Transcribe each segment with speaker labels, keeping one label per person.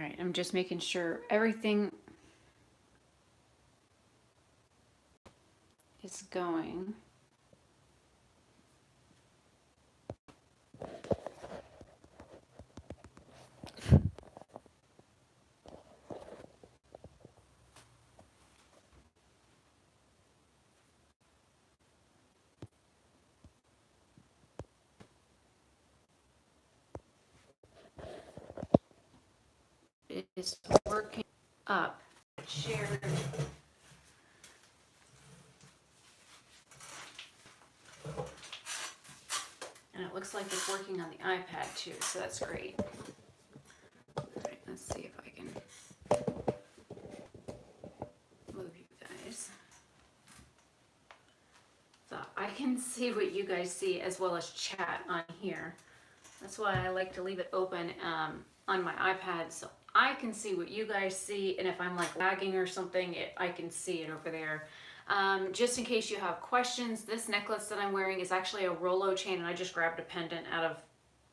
Speaker 1: right, I'm just making sure everything is going. It is working up. Shared. And it looks like it's working on the iPad too, so that's great. All right, let's see if I can move you guys. So I can see what you guys see as well as chat on here. That's why I like to leave it open on my iPad so I can see what you guys see, and if I'm like lagging or something, I can see it over there. Just in case you have questions, this necklace that I'm wearing is actually a Rolo chain, and I just grabbed a pendant out of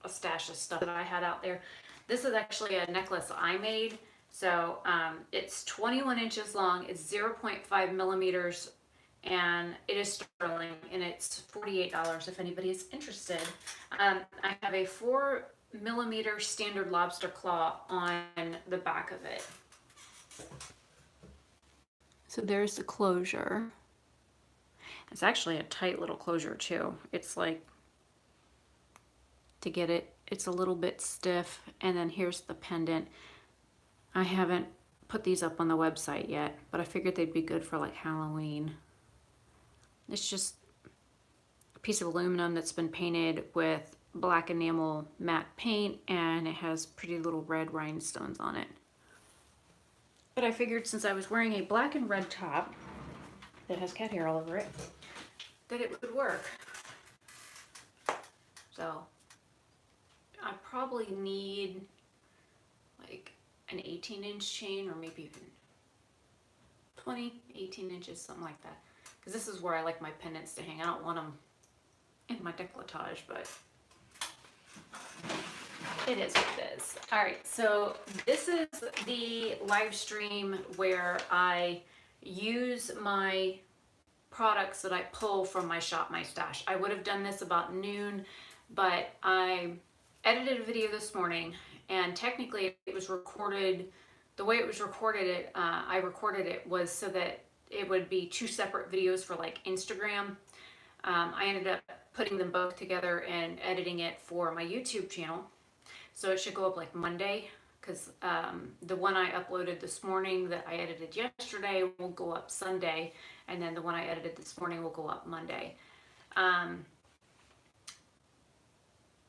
Speaker 1: a stash of stuff that I had out there. This is actually a necklace I made. So it's 21 inches long, it's 0.5 millimeters, and it is sterling, and it's $48 if anybody is interested. I have a 4mm standard lobster claw on the back of it. So there's the closure. It's actually a tight little closure too. It's like, to get it, it's a little bit stiff, and then here's the pendant. I haven't put these up on the website yet, but I figured they'd be good for like Halloween. It's just a piece of aluminum that's been painted with black enamel matte paint, and it has pretty little red rhinestones on it. But I figured since I was wearing a black and red top that has cat hair all over it, that it would work. So I probably need like an 18-inch chain, or maybe even 18 inches, something like that. Because this is where I like my pendants to hang. I don't want them in my décolletage, but it is what it is. All right, so this is the live stream where I use my products that I pull from my shop, my stash. I would have done this about noon, but I edited a video this morning, and technically it was recorded, the way it was recorded, I recorded it was so that it would be two separate videos for like Instagram. I ended up putting them both together and editing it for my YouTube channel. So it should go up like Monday, because the one I uploaded this morning that I edited yesterday will go up Sunday, and then the one I edited this morning will go up Monday.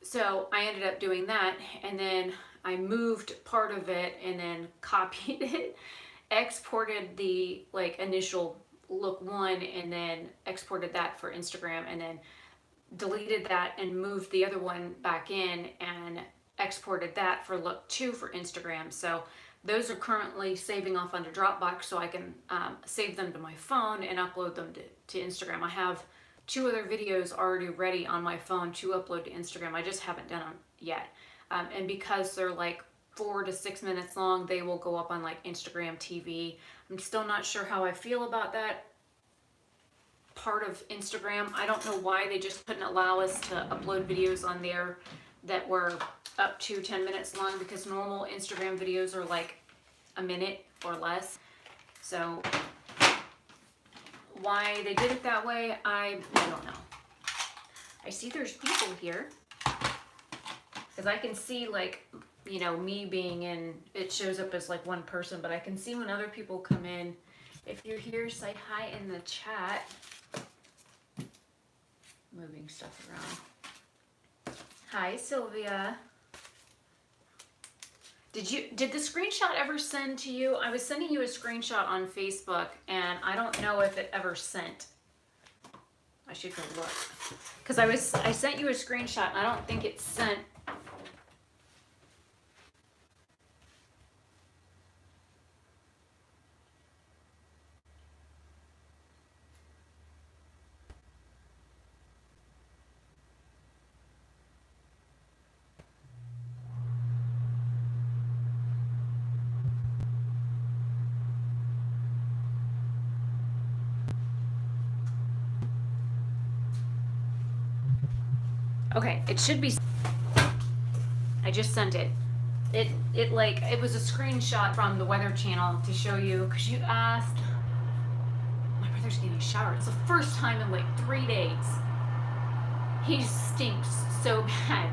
Speaker 1: So I ended up doing that, and then I moved part of it and then copied it, exported the like initial look one, and then exported that for Instagram, and then deleted that and moved the other one back in and exported that for look two for Instagram. So those are currently saving off onto Dropbox, so I can save them to my phone and upload them to Instagram. I have 2 other videos already ready on my phone to upload to Instagram. I just haven't done them yet. And because they're like 4 to 6 minutes long, they will go up on like Instagram TV. I'm still not sure how I feel about that part of Instagram. I don't know why they just couldn't allow us to upload videos on there that were up to 10 minutes long, because normal Instagram videos are like a minute or less. So why they did it that way, I don't know. I see there's people here, because I can see like, you know, me being in, it shows up as like one person, but I can see when other people come in. If you're here, say hi in the chat. Moving stuff around. Hi, Sylvia. Did the screenshot ever send to you? I was sending you a screenshot on Facebook, and I don't know if it ever sent. I should go look. Because I sent you a screenshot, and I don't think it sent. Okay, it should be. I just sent it. It was a screenshot from the Weather Channel to show you, because you asked. My brother's getting a shower. It's the first time in like 3 days. He stinks so bad.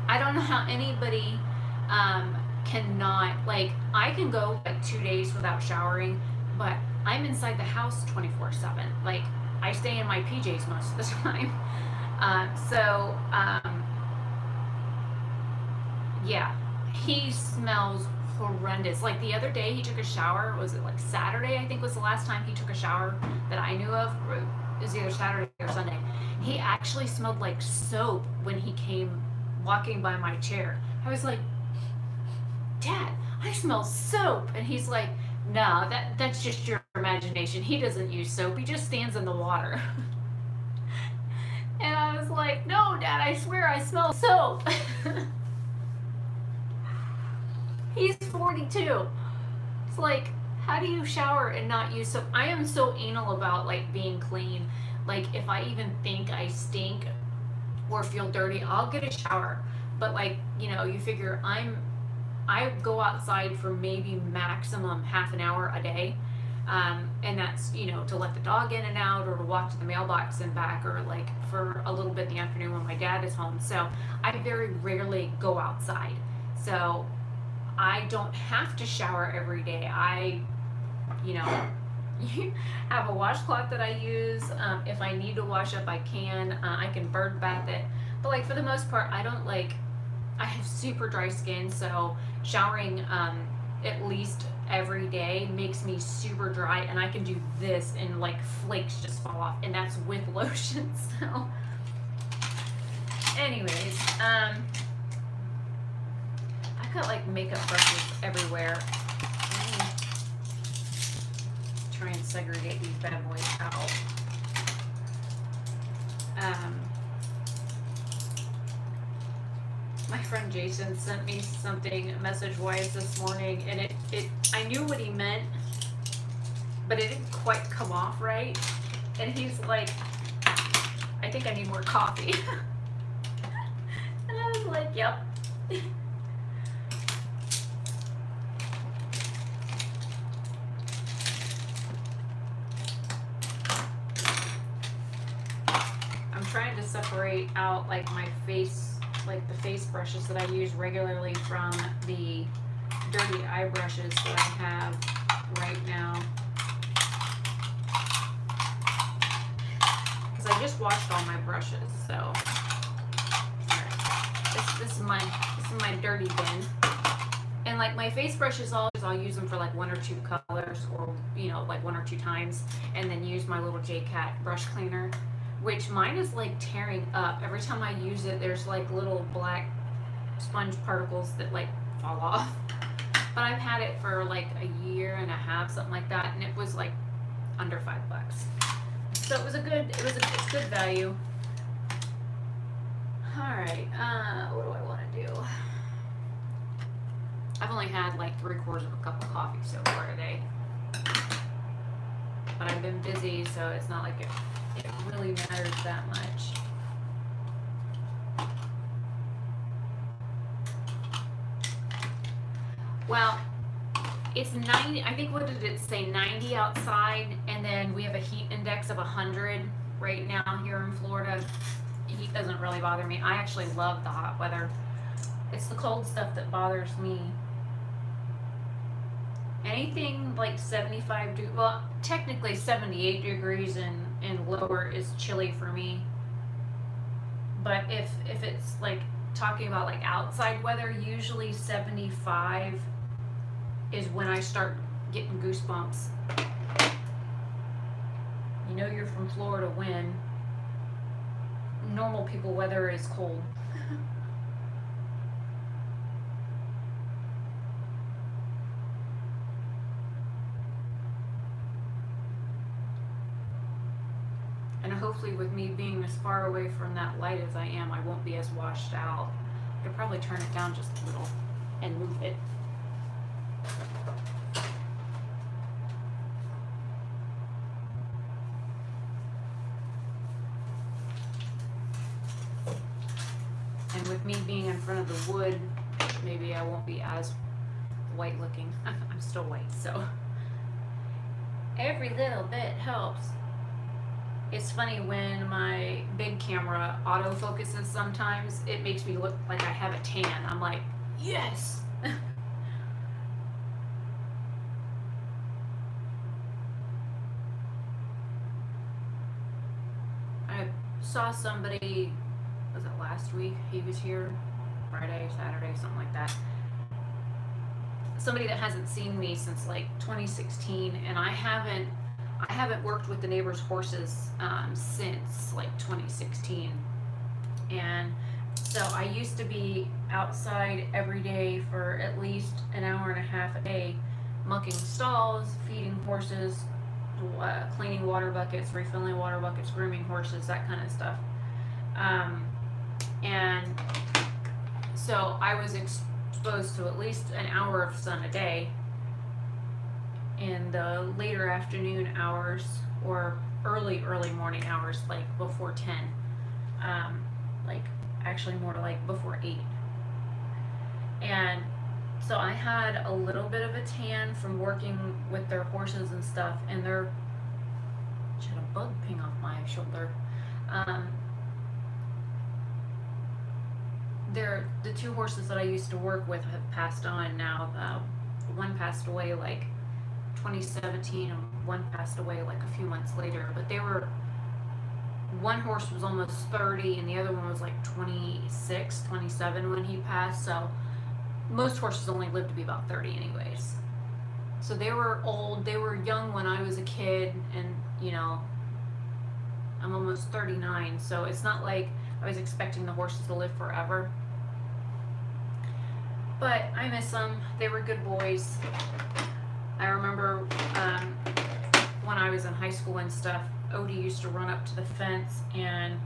Speaker 1: I don't know how anybody cannot, like, I can go like 2 days without showering, but I'm inside the house 24/7. Like, I stay in my PJs most of the time. Yeah, he smells horrendous. Like the other day he took a shower, was it like Saturday, I think was the last time he took a shower that I knew of. It was either Saturday or Sunday. He actually smelled like soap when he came walking by my chair. I was like, Dad, I smell soap. And he's like, no, that's just your imagination. He doesn't use soap. He just stands in the water. And I was like, no, Dad, I swear I smell soap. He's 42. It's like, how do you shower and not use soap? I am so anal about like being clean. Like, if I even think I stink or feel dirty, I'll get a shower. But like, you figure I go outside for maybe maximum half an hour a day. And that's, to let the dog in and out, or to walk to the mailbox and back, or like for a little bit in the afternoon when my dad is home. So I very rarely go outside. So I don't have to shower every day. I, have a washcloth that I use. If I need to wash up, I can. I can bird bath it. But like, for the most part, I have super dry skin, so showering at least every day makes me super dry, and I can do this and like flakes just fall off, and that's with lotion. So anyways, I've got like makeup brushes everywhere. Let me try and segregate these bad boys out. My friend Jason sent me something message-wise this morning, and I knew what he meant, but it didn't quite come off right. And he's like, I think I need more coffee. And I was like, yep. I'm trying to separate out like my face, like the face brushes that I use regularly, from the dirty eye brushes that I have right now. Because I just washed all my brushes, so. Alright. This is my dirty bin. And like my face brushes, I'll use them for like 1 or 2 colors, or like 1 or 2 times, and then use my little J-Cat brush cleaner, which mine is like tearing up. Every time I use it, there's like little black sponge particles that like fall off. But I've had it for like a year and a half, something like that, and it was like under $5. So it's good value. All right, what do I want to do? I've only had like 3/4 of a cup of coffee so far today, but I've been busy, so it's not like it really matters that much. Well, it's 90, I think, what did it say, 90 outside, and then we have a heat index of 100 right now here in Florida. Heat doesn't really bother me. I actually love the hot weather. It's the cold stuff that bothers me. Anything like 75 degrees, well, technically 78 degrees and lower is chilly for me. But if it's like talking about like outside weather, usually 75 is when I start getting goosebumps. You're from Florida when normal people weather is cold. And hopefully, with me being as far away from that light as I am, I won't be as washed out. I could probably turn it down just a little and move it. front of the wood, maybe I won't be as white looking. I'm still white, so every little bit helps. It's funny when my big camera autofocuses sometimes, it makes me look like I have a tan. I'm like, yes! I saw somebody, was it last week? He was here Friday, Saturday, something like that. Somebody that hasn't seen me since like 2016, and I haven't worked with the neighbors' horses since like 2016. And so I used to be outside every day for at least an hour and a half a day, mucking stalls, feeding horses, cleaning water buckets, refilling water buckets, grooming horses, that kind of stuff. And so I was exposed to at least an hour of sun a day in the later afternoon hours or early morning hours, like before 10, like actually more like before 8. And so I had a little bit of a tan from working with their horses and stuff, and I had a bug ping off my shoulder. The two horses that I used to work with have passed on now. One passed away like 2017 and one passed away like a few months later, but one horse was almost 30 and the other one was like 26, 27 when he passed. So most horses only live to be about 30 anyways. So they were old, they were young when I was a kid, and you know, I'm almost 39, so it's not like I was expecting the horses to live forever. But I miss them. They were good boys. I remember when I was in high school and stuff, Odie used to run up to the fence and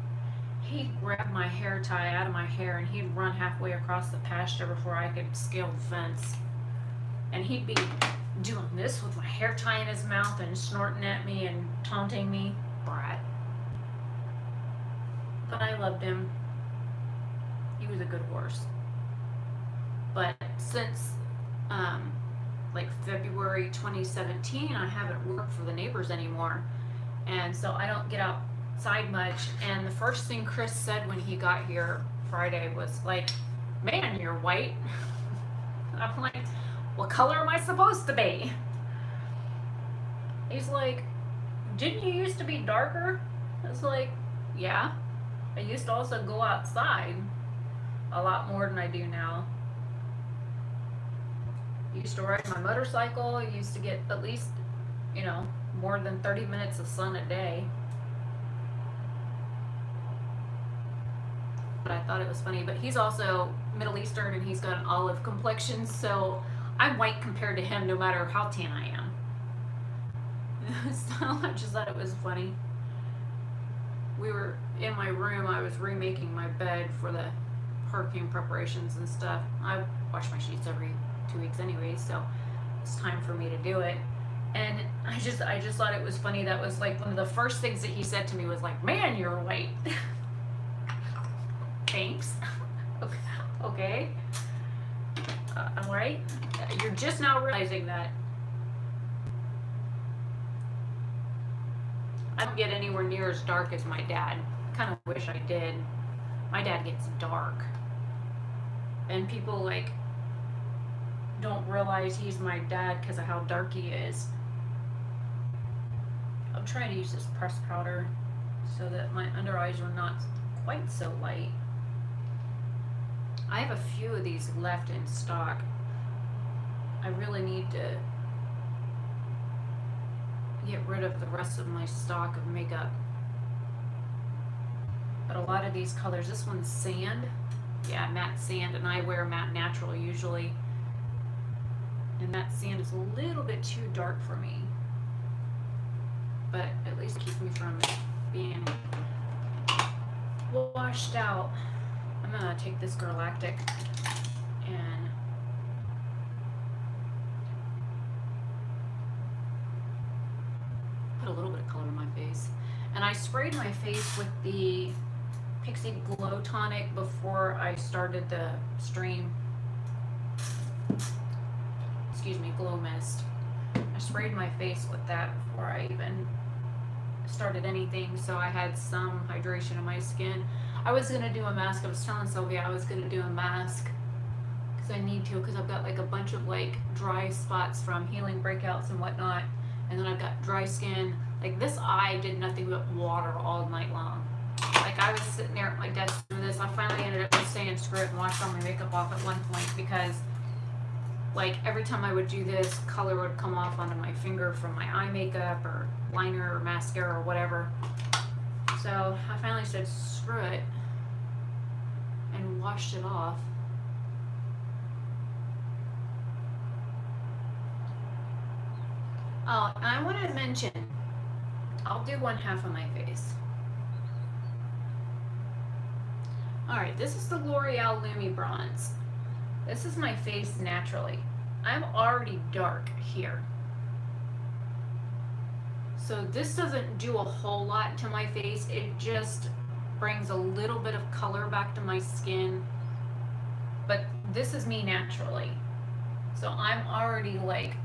Speaker 1: he'd grab my hair tie out of my hair and he'd run halfway across the pasture before I could scale the fence. And he'd be doing this with my hair tie in his mouth and snorting at me and taunting me. Brat. But I loved him. He was a good horse. But since like February 2017, I haven't worked for the neighbors anymore, and so I don't get outside much. And the first thing Chris said when he got here Friday was like, "Man, you're white." I'm like, "What color am I supposed to be?" He's like, "Didn't you used to be darker?" I was like, "Yeah, I used to also go outside a lot more than I do now. I used to ride my motorcycle. I used to get at least, you know, more than 30 minutes of sun a day." But I thought it was funny. But he's also Middle Eastern and he's got an olive complexion, so I'm white compared to him no matter how tan I am. So I just thought it was funny. We were in my room, I was remaking my bed for the hurricane preparations and stuff. I wash my sheets every 2 weeks anyway, so it's time for me to do it. And I just thought it was funny. That was like one of the first things that he said to me was like, "Man, you're white." Thanks. Okay. I'm right. You're just now realizing that. I don't get anywhere near as dark as my dad. Kind of wish I did. My dad gets dark. And people like don't realize he's my dad because of how dark he is. I'm trying to use this pressed powder so that my under eyes are not quite so light. I have a few of these left in stock. I really need to get rid of the rest of my stock of makeup. But a lot of these colors, this one's sand. Yeah, matte sand, and I wear matte natural usually. And matte sand is a little bit too dark for me. But at least keeps me from being washed out. I'm gonna take this Galactic and put a little bit of color in my face. And I sprayed my face with the Pixie Glow Tonic before I started the stream. Excuse me, Glow Mist. I sprayed my face with that before I even started anything, so I had some hydration in my skin. I was gonna do a mask. I was telling Sylvia I was gonna do a mask because I need to, because I've got like a bunch of like dry spots from healing breakouts and whatnot, and then I've got dry skin. Like this eye did nothing but water all night long. Like I was sitting there at my desk doing this. I finally ended up just saying screw it and washed all my makeup off at one point, because like every time I would do this, color would come off onto my finger from my eye makeup or liner or mascara or whatever. So I finally said screw it and washed it off. Oh, and I want to mention, I'll do one half of my face. Alright, this is the L'Oreal Lumi Bronze. This is my face naturally. I'm already dark here. So this doesn't do a whole lot to my face. It just brings a little bit of color back to my skin. But this is me naturally. So I'm already like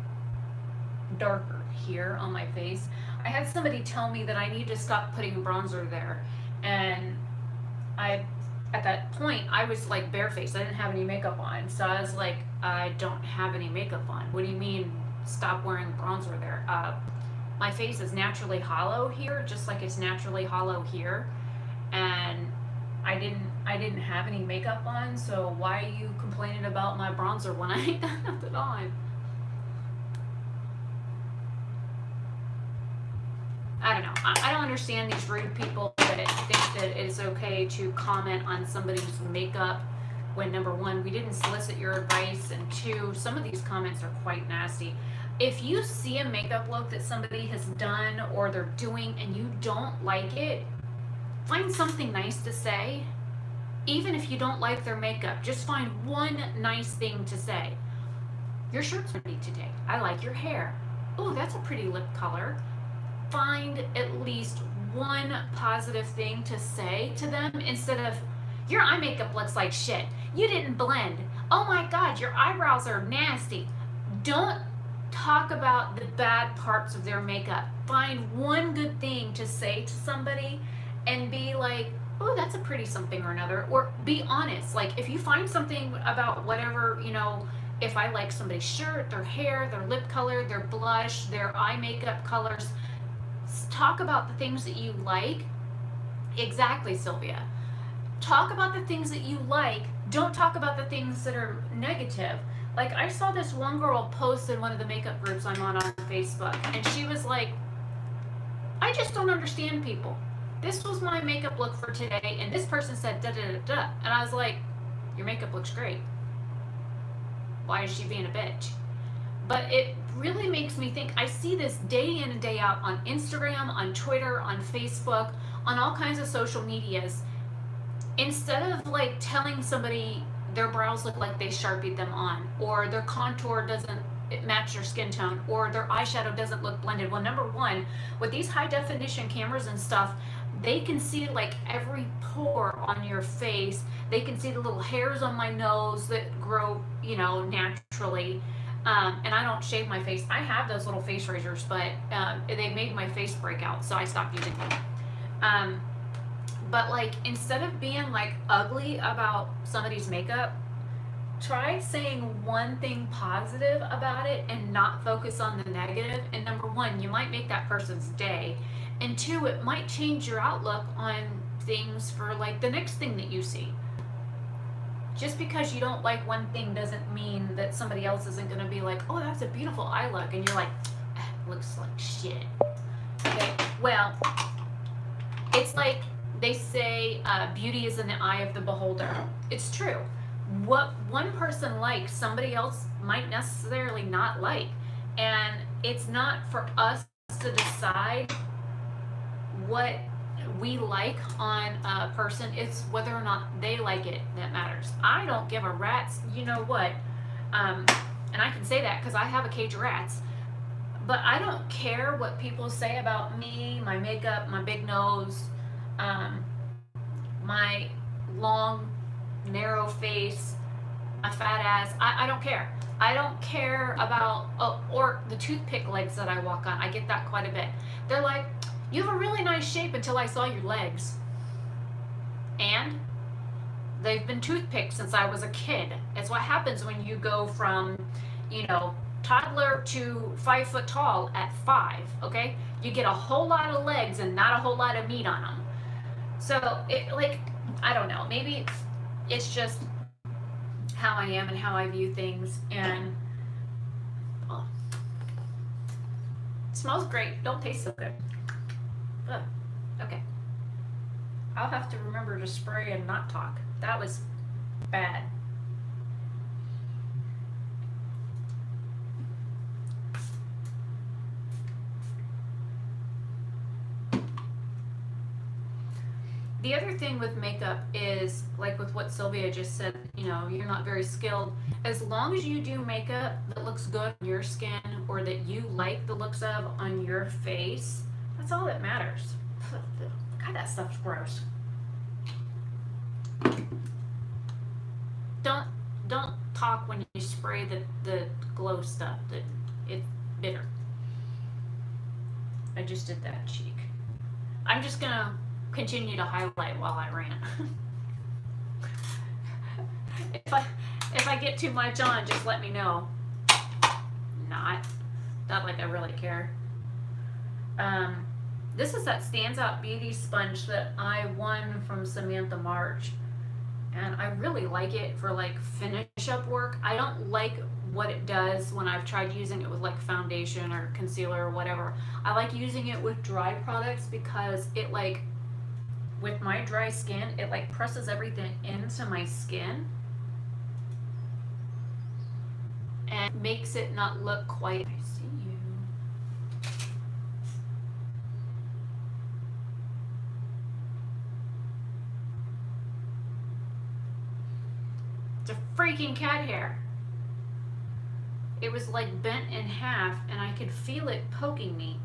Speaker 1: darker here on my face. I had somebody tell me that I need to stop putting bronzer there. And at that point, I was like barefaced. I didn't have any makeup on. So I was like, I don't have any makeup on. What do you mean stop wearing bronzer there? My face is naturally hollow here, just like it's naturally hollow here. And I didn't have any makeup on, so why are you complaining about my bronzer when I ain't got nothing on? I don't know. I don't understand these rude people that think that it's okay to comment on somebody's makeup when, number one, we didn't solicit your advice, and two, some of these comments are quite nasty. If you see a makeup look that somebody has done or they're doing and you don't like it, find something nice to say. Even if you don't like their makeup, just find one nice thing to say. Your shirt's pretty today. I like your hair. Oh, that's a pretty lip color. Find at least one positive thing to say to them instead of, your eye makeup looks like shit. You didn't blend. Oh my God, your eyebrows are nasty. Don't talk about the bad parts of their makeup. Find one good thing to say to somebody and be like, oh, that's a pretty something or another. Or be honest. Like if you find something about whatever, you know, if I like somebody's shirt, their hair, their lip color, their blush, their eye makeup colors, talk about the things that you like. Exactly, Sylvia. Talk about the things that you like. Don't talk about the things that are negative. Like I saw this one girl post in one of the makeup groups I'm on Facebook, and she was like, I just don't understand people. This was my makeup look for today, and this person said da da da da. And I was like, your makeup looks great. Why is she being a bitch? But it really makes me think. I see this day in and day out on Instagram, on Twitter, on Facebook, on all kinds of social medias. Instead of like telling somebody their brows look like they Sharpied them on, or their contour doesn't match their skin tone, or their eyeshadow doesn't look blended. Well, number one, with these high definition cameras and stuff, they can see like every pore on your face. They can see the little hairs on my nose that grow, you know, naturally. And I don't shave my face. I have those little face razors, but they made my face break out, so I stopped using them. But like, instead of being like ugly about somebody's makeup, try saying one thing positive about it and not focus on the negative. And number one, you might make that person's day. And two, it might change your outlook on things for like the next thing that you see. Just because you don't like one thing doesn't mean that somebody else isn't going to be like, oh, that's a beautiful eye look. And you're like, looks like shit. Okay, well, it's like they say beauty is in the eye of the beholder. It's true. What one person likes, somebody else might necessarily not like. And it's not for us to decide what we like on a person. It's whether or not they like it that matters. I don't give a rat's, you know what, and I can say that because I have a cage of rats, but I don't care what people say about me, my makeup, my big nose, my long, narrow face, a fat ass. I don't care. I don't care about, oh, or the toothpick legs that I walk on. I get that quite a bit. They're like, you have a really nice shape until I saw your legs. And they've been toothpicked since I was a kid. It's what happens when you go from, you know, toddler to 5 foot tall at 5, okay? You get a whole lot of legs and not a whole lot of meat on them. So, it, like, I don't know. Maybe it's just how I am and how I view things. And oh, it smells great. Don't taste so good. Ugh. Okay. I'll have to remember to spray and not talk. That was bad. The other thing with makeup is, like with what Sylvia just said, you know, you're not very skilled. As long as you do makeup that looks good on your skin or that you like the looks of on your face, that's all that matters. God, that stuff's gross. Don't talk when you spray the glow stuff. That it's bitter. I just did that cheek. I'm just gonna continue to highlight while I rant. if I get too much on, just let me know. Not like I really care. This is that Stands Out Beauty Sponge that I won from Samantha March. And I really like it for like finish up work. I don't like what it does when I've tried using it with like foundation or concealer or whatever. I like using it with dry products because it like, with my dry skin, it like presses everything into my skin and makes it not look quite. I see you. It's a freaking cat hair. It was like bent in half and I could feel it poking me.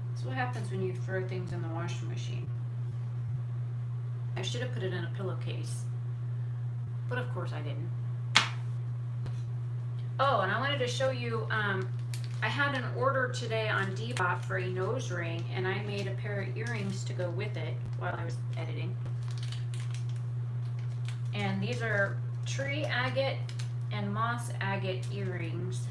Speaker 1: That's what happens when you throw things in the washing machine. I should have put it in a pillowcase, but of course I didn't. Oh, and I wanted to show you, I had an order today on Depop for a nose ring, and I made a pair of earrings to go with it while I was editing. And these are tree agate and moss agate earrings.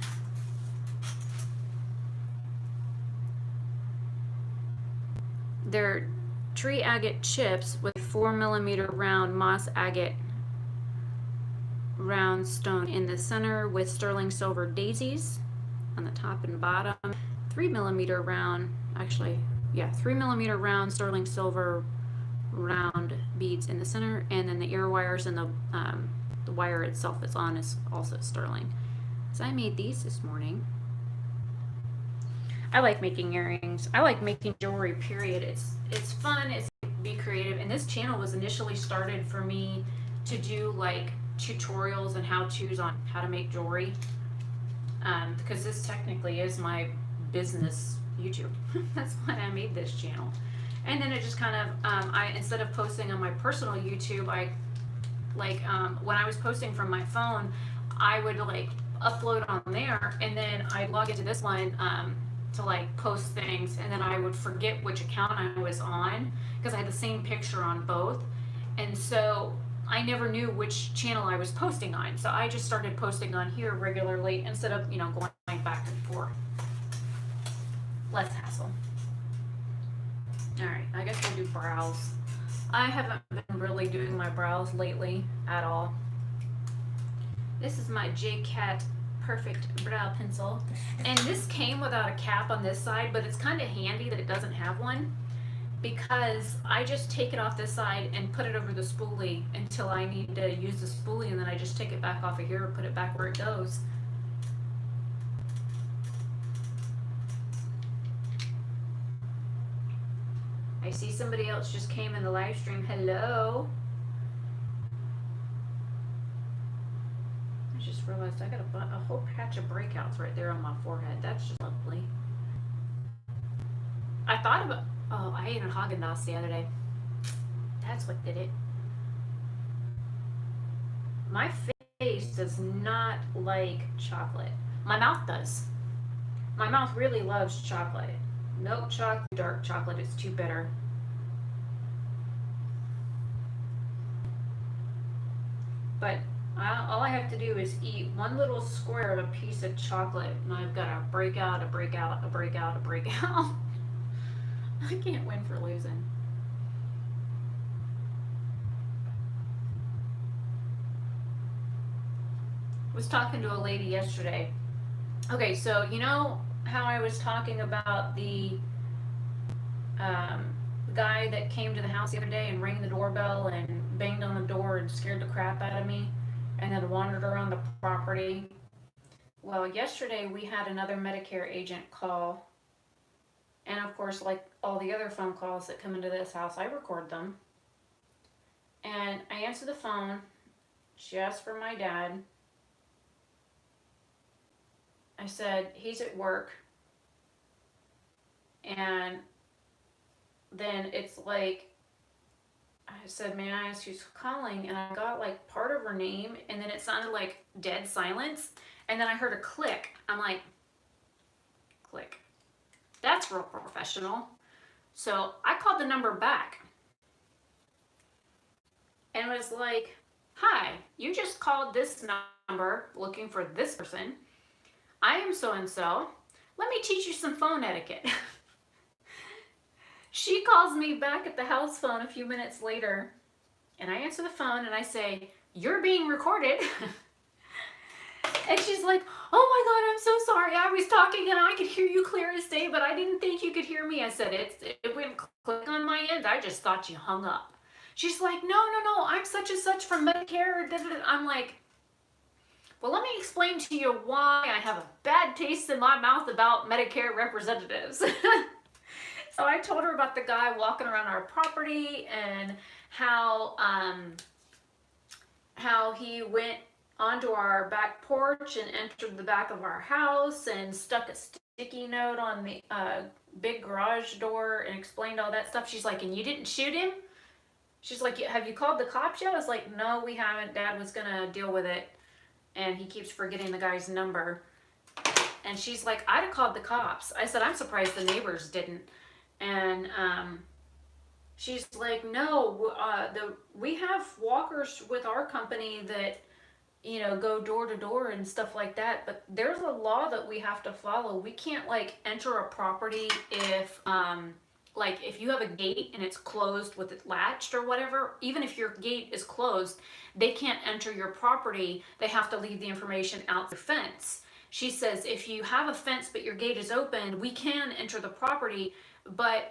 Speaker 1: They're tree agate chips with 4mm round moss agate round stone in the center with sterling silver daisies on the top and bottom. 3mm round, actually, yeah, 3mm round sterling silver round beads in the center, and then the ear wires and the wire itself that's on is also sterling. So I made these this morning. I like making earrings. I like making jewelry, period. It's fun, it's be creative, and this channel was initially started for me to do like tutorials and how-tos on how to make jewelry, because this technically is my business YouTube. That's why I made this channel. And then it just kind of, I instead of posting on my personal YouTube, I like when I was posting from my phone, I would like upload on there, and then I'd log into this one to like post things, and then I would forget which account I was on because I had the same picture on both, and so I never knew which channel I was posting on. So I just started posting on here regularly instead of, you know, going back and forth. Less hassle. All right, I guess we'll do brows. I haven't been really doing my brows lately at all. This is my J-Cat Perfect Brow Pencil. And this came without a cap on this side, but it's kind of handy that it doesn't have one, because I just take it off this side and put it over the spoolie until I need to use the spoolie, and then I just take it back off of here and put it back where it goes. I see somebody else just came in the live stream. Hello. I just realized I got a whole patch of breakouts right there on my forehead. That's just lovely. I thought Oh, I ate a Haagen-Dazs the other day. That's what did it. My face does not like chocolate. My mouth does. My mouth really loves chocolate. Milk chocolate, dark chocolate is too bitter. But all I have to do is eat one little square of a piece of chocolate, and I've got a breakout, a breakout, a breakout, a breakout. I can't win for losing. I was talking to a lady yesterday. Okay, so you know how I was talking about the um, guy that came to the house the other day and rang the doorbell and banged on the door and scared the crap out of me and then wandered around the property? Well, yesterday we had another Medicare agent call, and of course, like all the other phone calls that come into this house, I record them. And I answer the phone. She asked for my dad. I said, he's at work. And then it's like, I said, may I ask who's calling? And I got like part of her name, and then it sounded like dead silence. And then I heard a click. I'm like, click. That's real professional. So I called the number back and was like, hi, you just called this number looking for this person. I am so and so. Let me teach you some phone etiquette. She calls me back at the house phone a few minutes later, and I answer the phone and I say, you're being recorded. And she's like, oh my God, I'm so sorry. I was talking and I could hear you clear as day, but I didn't think you could hear me. I said, it went click on my end. I just thought you hung up. She's like, no, I'm such and such from Medicare. I'm like, well, let me explain to you why I have a bad taste in my mouth about Medicare representatives. So I told her about the guy walking around our property and how he went onto our back porch and entered the back of our house and stuck a sticky note on the big garage door and explained all that stuff. She's like, and you didn't shoot him? She's like, have you called the cops yet? I was like, no, we haven't. Dad was gonna deal with it, and he keeps forgetting the guy's number. And she's like, I'd have called the cops. I said, I'm surprised the neighbors didn't. And she's like, no, we have walkers with our company that, you know, go door to door and stuff like that, but there's a law that we have to follow. We can't like enter a property if like if you have a gate and it's closed with it latched or whatever, even if your gate is closed, they can't enter your property. They have to leave the information out the fence. She says, if you have a fence but your gate is open, we can enter the property, but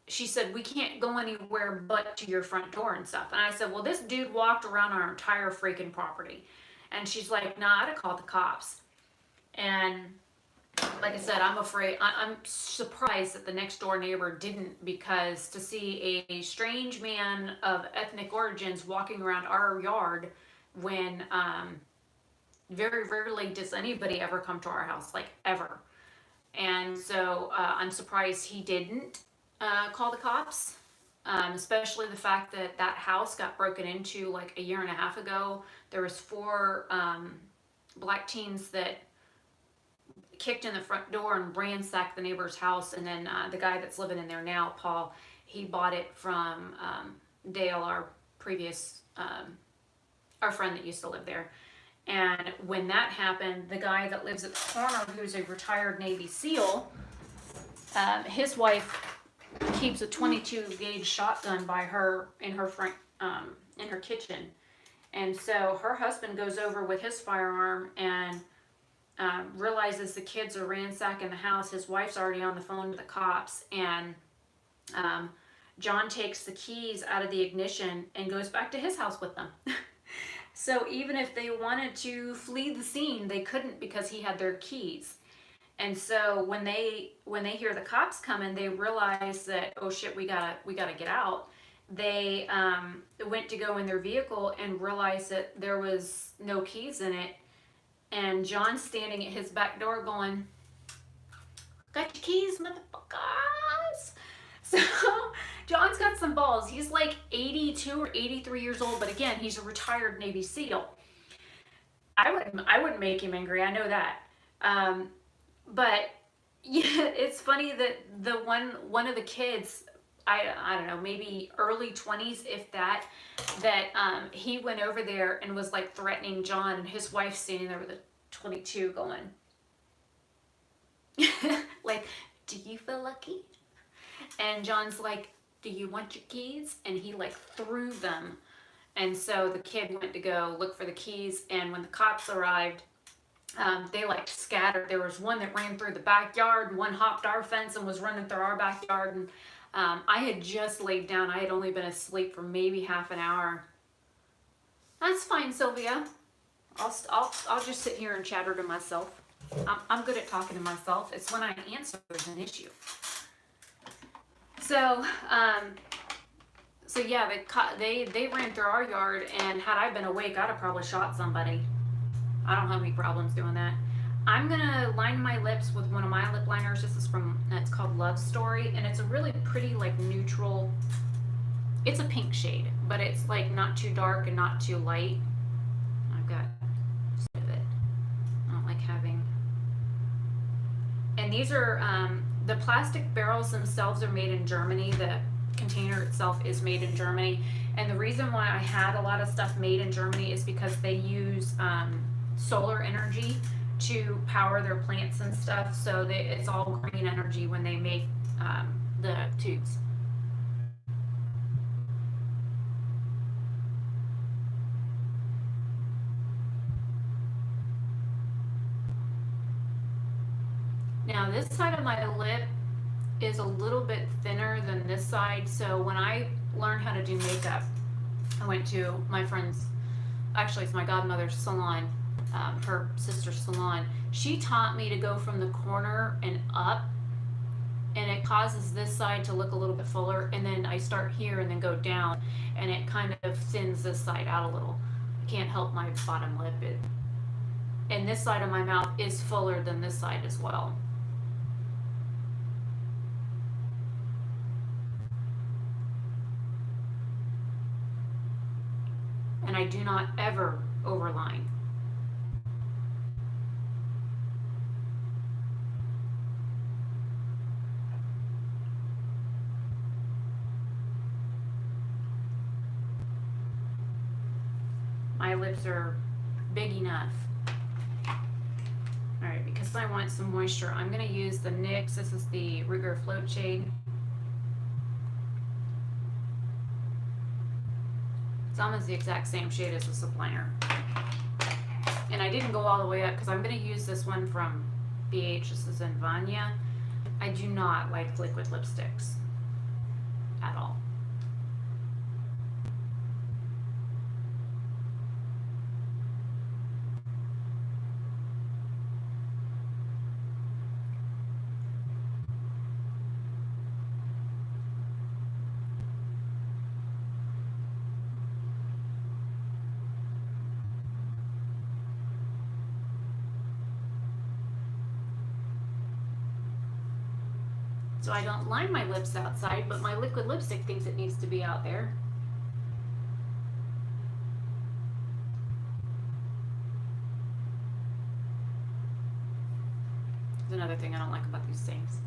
Speaker 1: she said, we can't go anywhere but to your front door and stuff. And I said, well, this dude walked around our entire freaking property. And she's like, nah, I'd have called the cops. And like I said, I'm afraid, I'm surprised that the next door neighbor didn't, because to see a strange man of ethnic origins walking around our yard when very rarely does anybody ever come to our house, like ever. And so I'm surprised he didn't call the cops, especially the fact that that house got broken into like a year and a half ago. There was 4 black teens that kicked in the front door and ransacked the neighbor's house. And then the guy that's living in there now, Paul, he bought it from Dale, our previous, our friend that used to live there. And when that happened, the guy that lives at the corner, who's a retired Navy SEAL, his wife keeps a 22 gauge shotgun by her in her front, in her kitchen. And so her husband goes over with his firearm and realizes the kids are ransacking the house. His wife's already on the phone to the cops, and John takes the keys out of the ignition and goes back to his house with them. So even if they wanted to flee the scene, they couldn't, because he had their keys. And so when they hear the cops coming, they realize that, oh shit, we gotta get out. They went to go in their vehicle and realized that there was no keys in it. And John's standing at his back door going, got your keys, motherfuckers? So John's got some balls. He's like 82 or 83 years old, but again, he's a retired Navy SEAL. I wouldn't make him angry. I know that. But yeah, it's funny that the one of the kids, I don't know, maybe early 20s, if that, he went over there and was like threatening John, and his wife standing there with a 22 going, like, do you feel lucky? And John's like, do you want your keys? And he like threw them. And so the kid went to go look for the keys, and when the cops arrived, they like scattered. There was one that ran through the backyard, one hopped our fence and was running through our backyard. And I had just laid down. I had only been asleep for maybe half an hour. That's fine, Sylvia. I'll just sit here and chatter to myself. I'm good at talking to myself. It's when I answer there's an issue. So yeah, they ran through our yard, and had I been awake, I'd have probably shot somebody. I don't have any problems doing that. I'm gonna line my lips with one of my lip liners. This is from, it's called Love Story, and it's a really pretty, like, neutral, it's a pink shade, but it's like not too dark and not too light. I've got of it. I don't like having, and these are, the plastic barrels themselves are made in Germany. The container itself is made in Germany, and the reason why I had a lot of stuff made in Germany is because they use solar energy to power their plants and stuff, so it's all green energy when they make the tubes. Now this side of my lip is a little bit thinner than this side, so when I learned how to do makeup, I went to my friend's, actually it's my godmother's salon, her sister's salon. She taught me to go from the corner and up, and it causes this side to look a little bit fuller, and then I start here and then go down, and it kind of thins this side out a little. I can't help my bottom lip. And this side of my mouth is fuller than this side as well. And I do not ever overline. My lips are big enough. Alright, because I want some moisture, I'm going to use the NYX. This is the Rigor Float shade. It's almost the exact same shade as the lip liner. And I didn't go all the way up because I'm going to use this one from BH. This is in Vanya. I do not like liquid lipsticks at all. So I don't line my lips outside, but my liquid lipstick thinks it needs to be out there. That's another thing I don't like about these things.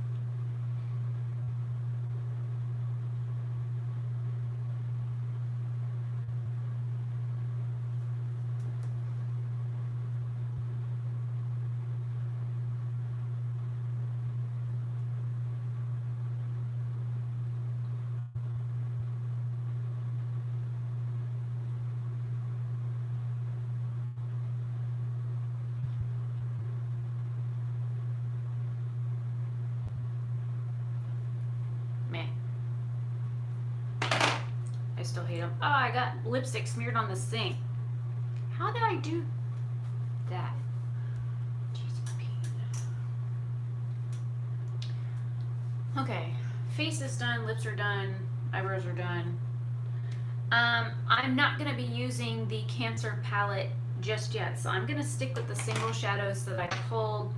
Speaker 1: Still hate them. Oh, I got lipstick smeared on the sink. How did I do that? Okay, face is done, lips are done, eyebrows are done. I'm not going to be using the Cancer palette just yet, so I'm going to stick with the single shadows that I pulled.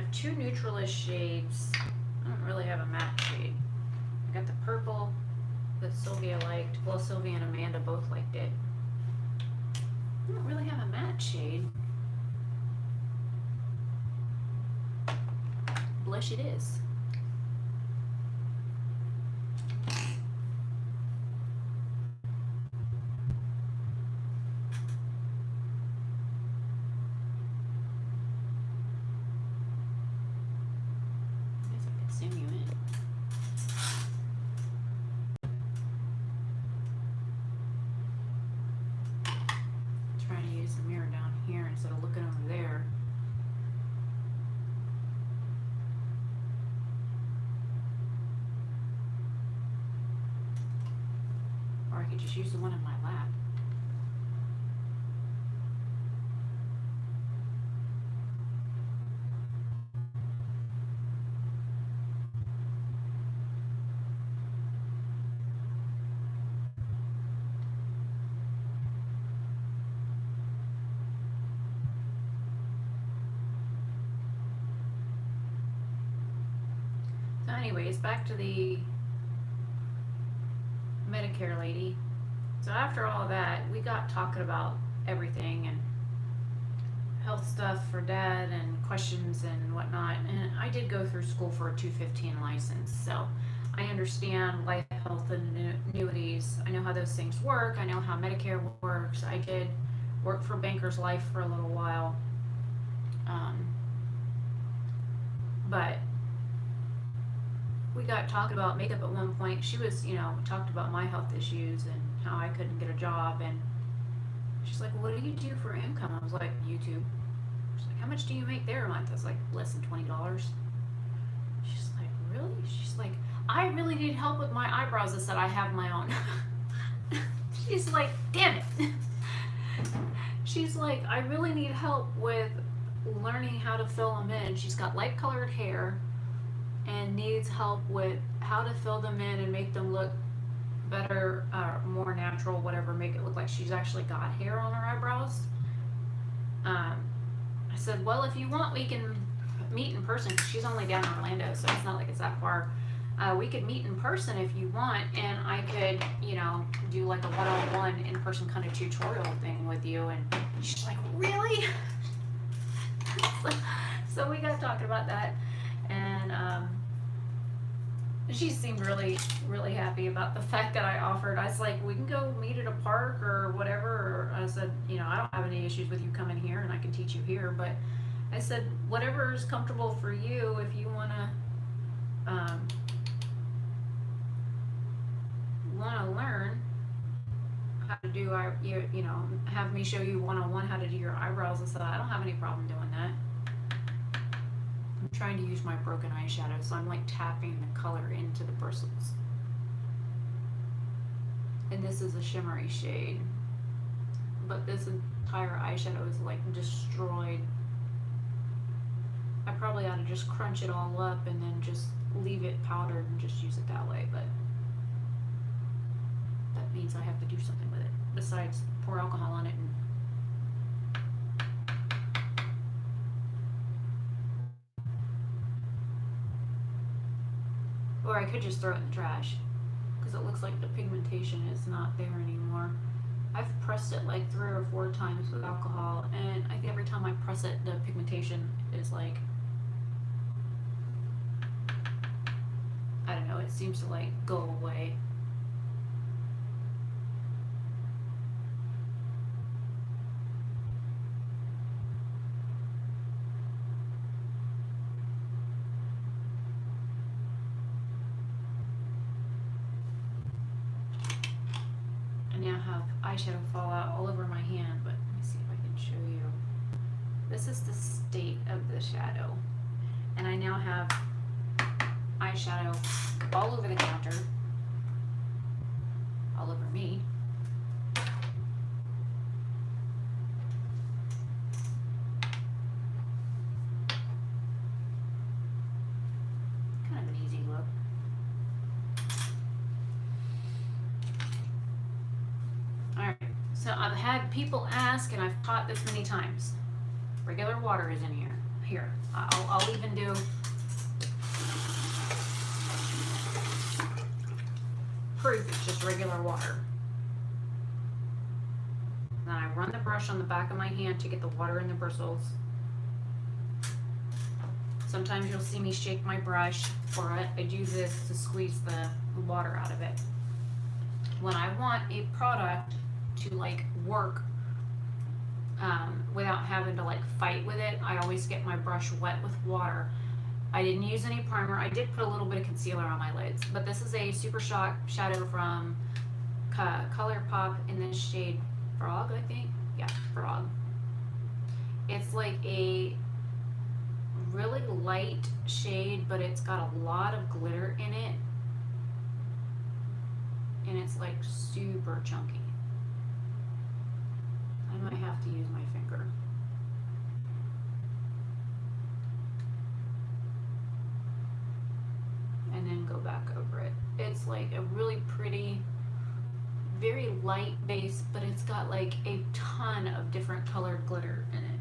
Speaker 1: have two neutralish shades. I don't really have a matte shade. I got the purple that Sylvia liked. Well, Sylvia and Amanda both liked it. I don't really have a matte shade. Blush it is. Zoom you in. Trying to use the mirror down here instead of looking over there. Or I could just use the one in my lap. So anyways, back to the Medicare lady. So after all that, we got talking about everything and health stuff for Dad and questions and whatnot. And I did go through school for a 215 license, so I understand life, health, and annuities. I know how those things work. I know how Medicare works. I did work for Bankers Life for a little while. But we got talking about makeup at one point. She was, talked about my health issues and how I couldn't get a job. And she's like, well, what do you do for income? I was like, YouTube. She's like, how much do you make there a month? I was like, less than $20. She's like, really? She's like, I really need help with my eyebrows. I said, I have my own. She's like, damn it. She's like, I really need help with learning how to fill them in. She's got light colored hair and needs help with how to fill them in and make them look better, more natural, whatever, make it look like she's actually got hair on her eyebrows. I said, well, if you want, we can meet in person. She's only down in Orlando, so it's not like it's that far. We could meet in person if you want, and I could, do like a one-on-one in-person kind of tutorial thing with you. And she's like, really? So we got talking about that, and she seemed really, really happy about the fact that I offered. I was like, we can go meet at a park or whatever. Or I said, I don't have any issues with you coming here, and I can teach you here. But I said, whatever is comfortable for you. If you want to learn how to do have me show you one-on-one how to do your eyebrows. I said, I don't have any problem doing that. I'm trying to use my broken eyeshadow, so I'm like tapping the color into the bristles. And this is a shimmery shade, but this entire eyeshadow is like destroyed. I probably ought to just crunch it all up and then just leave it powdered and just use it that way, but that means I have to do something with it besides pour alcohol on it and or I could just throw it in the trash because it looks like the pigmentation is not there anymore. I've pressed it like 3 or 4 times with alcohol, and I think every time I press it, the pigmentation is like, I don't know, it seems to like go away. Now have eyeshadow fall out all over my hand, but let me see if I can show you. This is the state of the shadow, and I now have eyeshadow all over the counter, all over me. Kind of an easy look. So I've had people ask, and I've taught this many times, regular water is in here. I Here, I'll even do proof. It's just regular water. Then I run the brush on the back of my hand to get the water in the bristles. Sometimes you'll see me shake my brush, or I do this to squeeze the water out of it. When I want a product to like work without having to like fight with it, I always get my brush wet with water. I didn't use any primer. I did put a little bit of concealer on my lids, but this is a Super Shock shadow from ColourPop in the shade Frog, I think. Yeah, Frog. It's like a really light shade, but it's got a lot of glitter in it, and it's like super chunky. I might have to use my finger. And then go back over it. It's like a really pretty, very light base, but it's got like a ton of different colored glitter in it.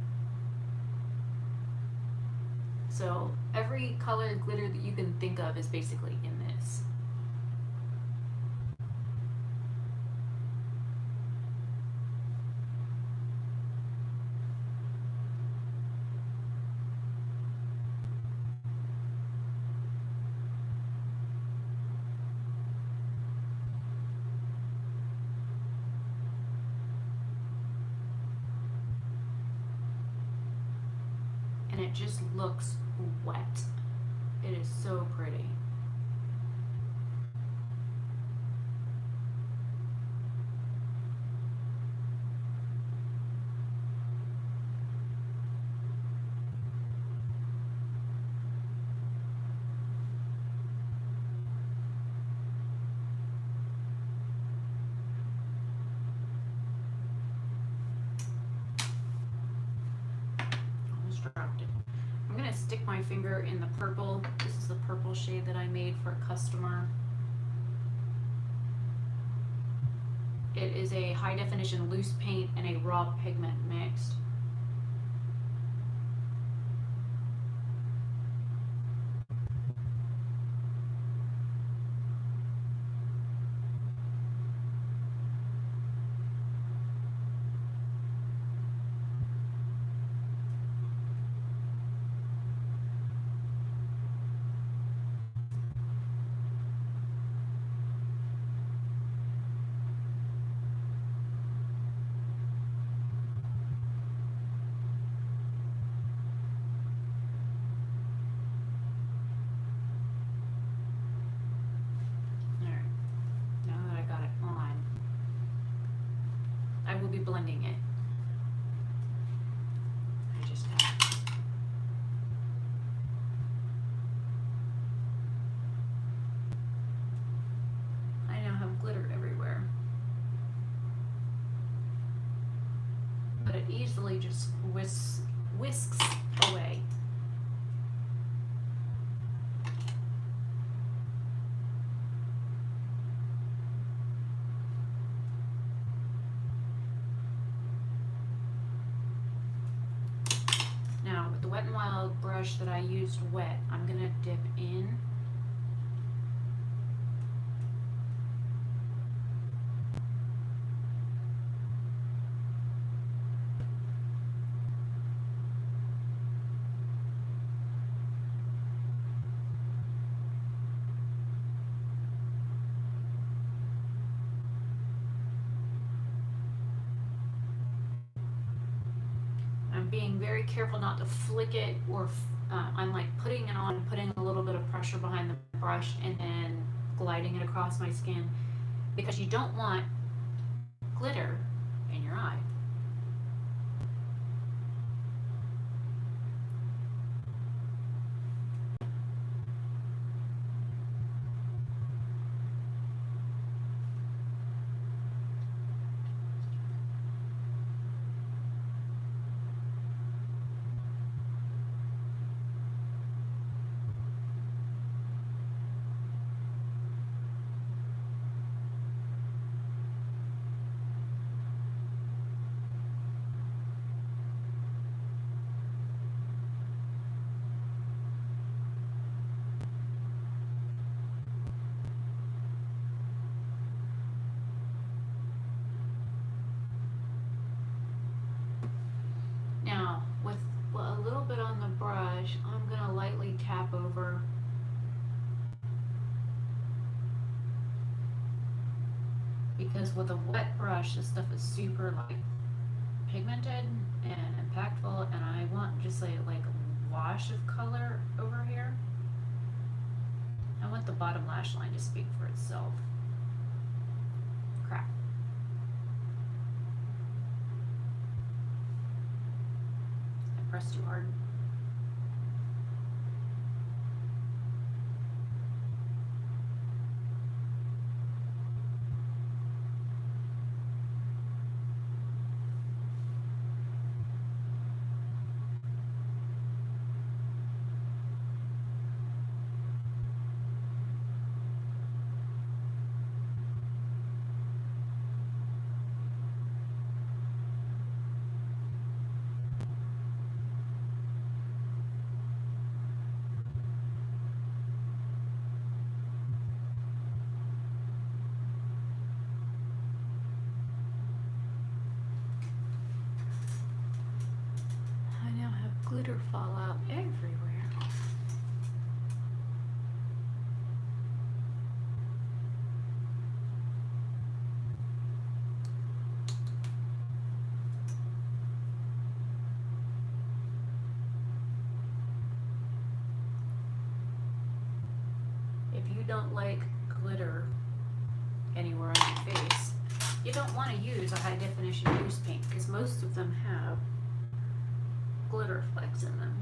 Speaker 1: So every colored glitter that you can think of is basically in this. And it just looks wet. It is so pretty. Dropped it. I'm gonna stick my finger in the purple. This is the purple shade that I made for a customer. It is a high definition loose paint and a raw pigment mixed. Will be blending it. I just have I now have glitter everywhere, but it easily just whisks away. Now with the Wet n Wild brush that I used wet, I'm gonna dip in . I'm being very careful not to flick it, or I'm like putting it on, putting a little bit of pressure behind the brush and then gliding it across my skin, because you don't want glitter in your eye. because with a wet brush, this stuff is super like pigmented and impactful, and I want just like a wash of color over here. I want the bottom lash line to speak for itself. Crap. I pressed too hard. Glitter fallout everywhere. If you don't like glitter anywhere on your face, you don't want to use a high definition use paint because most of them have glitter flecks in them.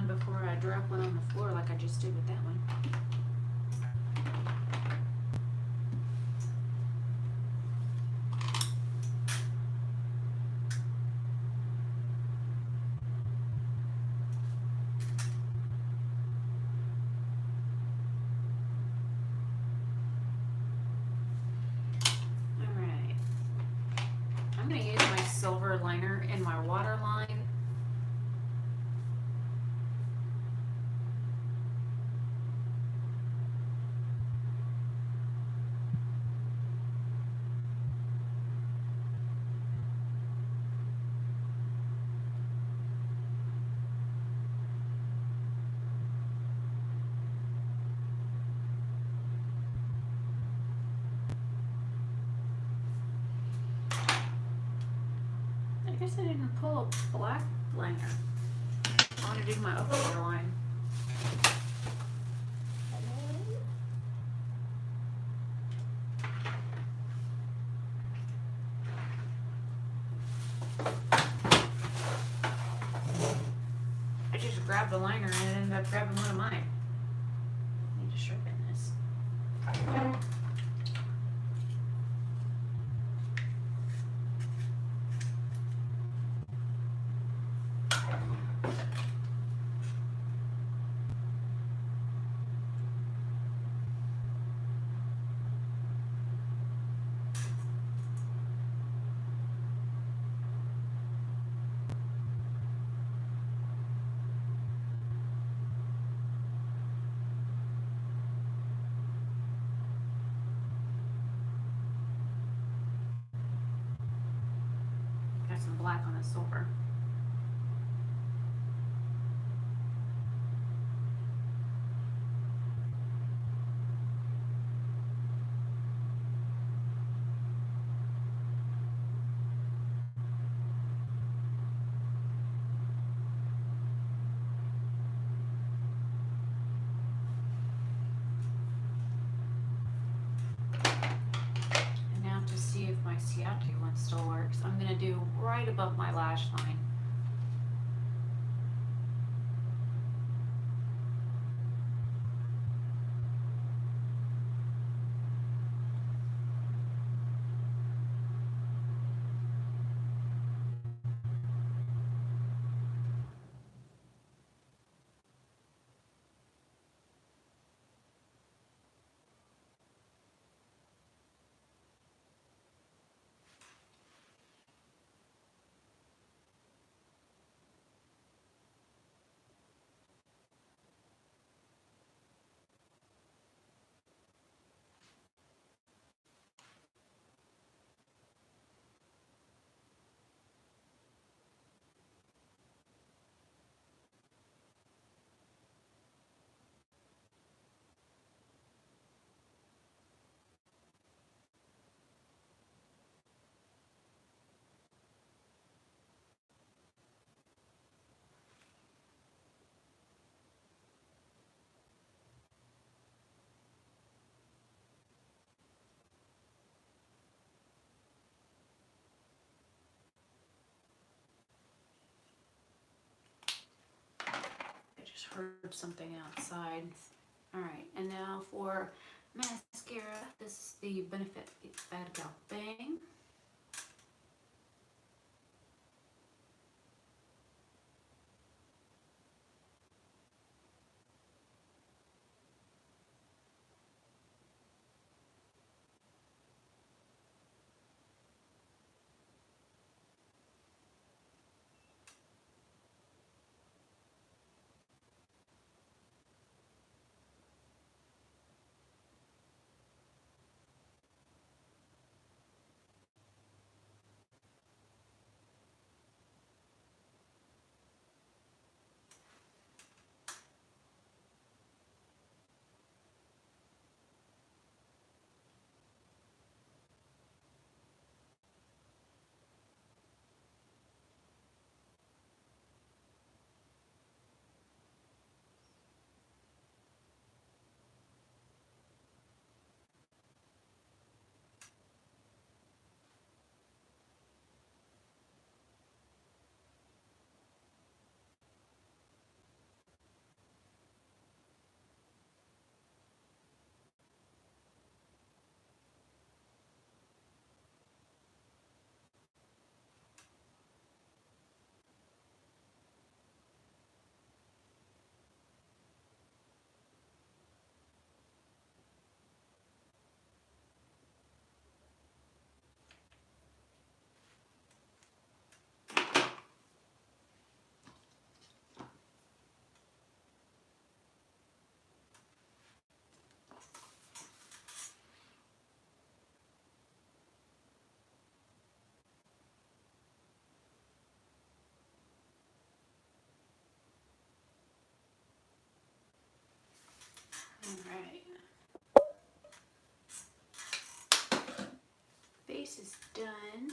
Speaker 1: Before I drop one on the floor like I just did with that one. Alright. I'm going to use my silver liner in my waterline. I guess I didn't pull a black liner. I want to do my upper line. I just grabbed a liner and it ended up grabbing one of mine. I need to sharpen this. Some black on the silver. See if my Ciate one still works. I'm going to do right above my lash line. heard something outside. All right, and now for mascara, this is the Benefit Bad Gal Bang. All right. Base is done.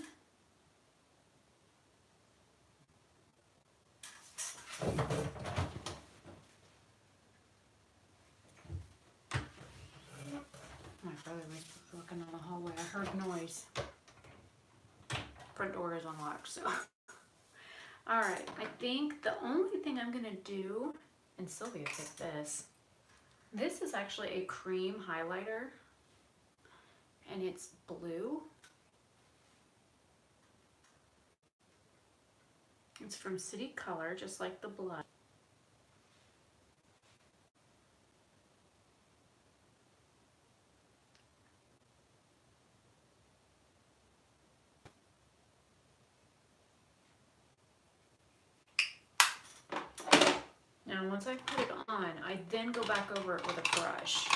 Speaker 1: My brother was looking in the hallway. I heard noise. Front door is unlocked, so. All right, I think the only thing I'm gonna do, and Sylvia picked this. This is actually a cream highlighter, and it's blue. It's from City Color, just like the blood. Now, once I put it on, I then go back over it with a brush.